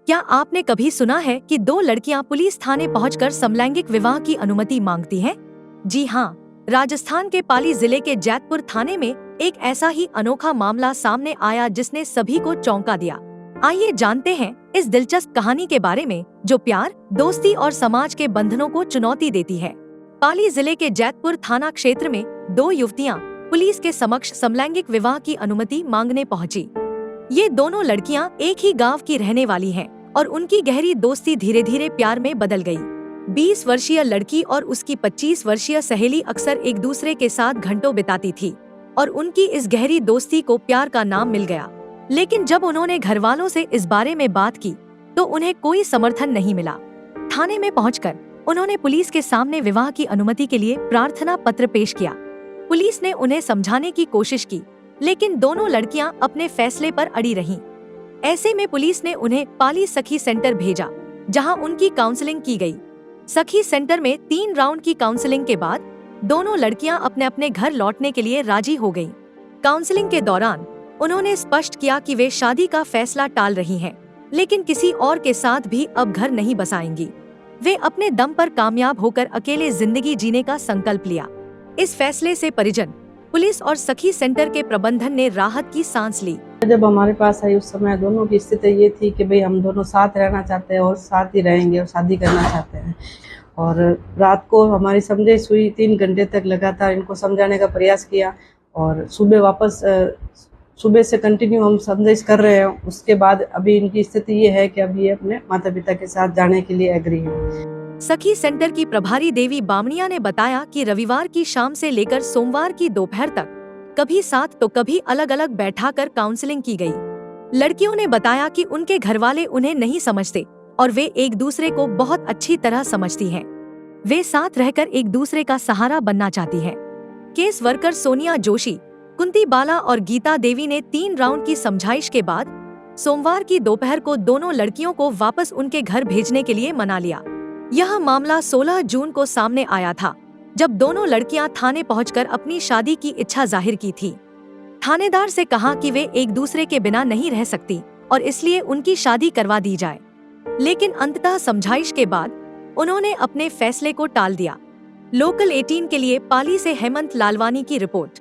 क्या आपने कभी सुना है कि दो लड़कियां पुलिस थाने पहुंचकर समलैंगिक विवाह की अनुमति मांगती हैं? जी हाँ, राजस्थान के पाली जिले के जैतपुर थाने में एक ऐसा ही अनोखा मामला सामने आया जिसने सभी को चौंका दिया। आइए जानते हैं इस दिलचस्प कहानी के बारे में जो प्यार, दोस्ती और समाज के बंधनों को चुनौती देती है। पाली जिले के जैतपुर थाना क्षेत्र में दो युवतियां पुलिस के समक्ष समलैंगिक विवाह की अनुमति मांगने पहुंची। ये दोनों लड़कियां एक ही गांव की रहने वाली हैं और उनकी गहरी दोस्ती धीरे धीरे प्यार में बदल गई। 20 वर्षीय लड़की और उसकी 25 वर्षीय सहेली अक्सर एक दूसरे के साथ घंटों बिताती थी और उनकी इस गहरी दोस्ती को प्यार का नाम मिल गया। लेकिन जब उन्होंने घरवालों से इस बारे में बात की तो उन्हें कोई समर्थन नहीं मिला। थाने में पहुंचकर उन्होंने पुलिस के सामने विवाह की अनुमति के लिए प्रार्थना पत्र पेश किया। पुलिस ने उन्हें समझाने की कोशिश की, लेकिन दोनों लड़कियां अपने फैसले पर अड़ी रहीं। ऐसे में पुलिस ने उन्हें पाली सखी सेंटर भेजा, जहां उनकी काउंसलिंग की गई। सखी सेंटर में 3 राउंड की काउंसलिंग के बाद दोनों लड़कियां अपने अपने घर लौटने के लिए राजी हो गईं। काउंसलिंग के दौरान उन्होंने स्पष्ट किया कि वे शादी का फैसला टाल रही हैं, लेकिन किसी और के साथ भी अब घर नहीं बसाएंगी। वे अपने दम पर कामयाब होकर अकेले जिंदगी जीने का संकल्प लिया। इस फैसले से परिजन, पुलिस और सखी सेंटर के प्रबंधन ने राहत की सांस ली। जब हमारे पास आई उस समय दोनों की स्थिति ये थी कि भाई हम दोनों साथ रहना चाहते हैं और साथ ही रहेंगे और शादी करना चाहते हैं। और रात को हमारी समझाइश हुई, 3 घंटे तक लगातार इनको समझाने का प्रयास किया और सुबह से कंटिन्यू हम समझाइश कर रहे हैं। उसके बाद अभी इनकी स्थिति ये है कि अभी ये अपने माता पिता के साथ जाने के लिए एग्री है। सखी सेंटर की प्रभारी देवी बामणिया ने बताया कि रविवार की शाम से लेकर सोमवार की दोपहर तक कभी साथ तो कभी अलग अलग बैठाकर काउंसलिंग की गई। लड़कियों ने बताया कि उनके घरवाले उन्हें नहीं समझते और वे एक दूसरे को बहुत अच्छी तरह समझती हैं। वे साथ रहकर एक दूसरे का सहारा बनना चाहती हैं। केस वर्कर सोनिया जोशी, कुंती बाला और गीता देवी ने 3 राउंड की समझाइश के बाद सोमवार की दोपहर को दोनों लड़कियों को वापस उनके घर भेजने के लिए मना लिया। यह मामला 16 जून को सामने आया था, जब दोनों लड़कियां थाने पहुंचकर अपनी शादी की इच्छा जाहिर की थी। थानेदार से कहा कि वे एक दूसरे के बिना नहीं रह सकती और इसलिए उनकी शादी करवा दी जाए, लेकिन अंततः समझाइश के बाद उन्होंने अपने फैसले को टाल दिया। लोकल 18 के लिए पाली से हेमंत लालवानी की रिपोर्ट।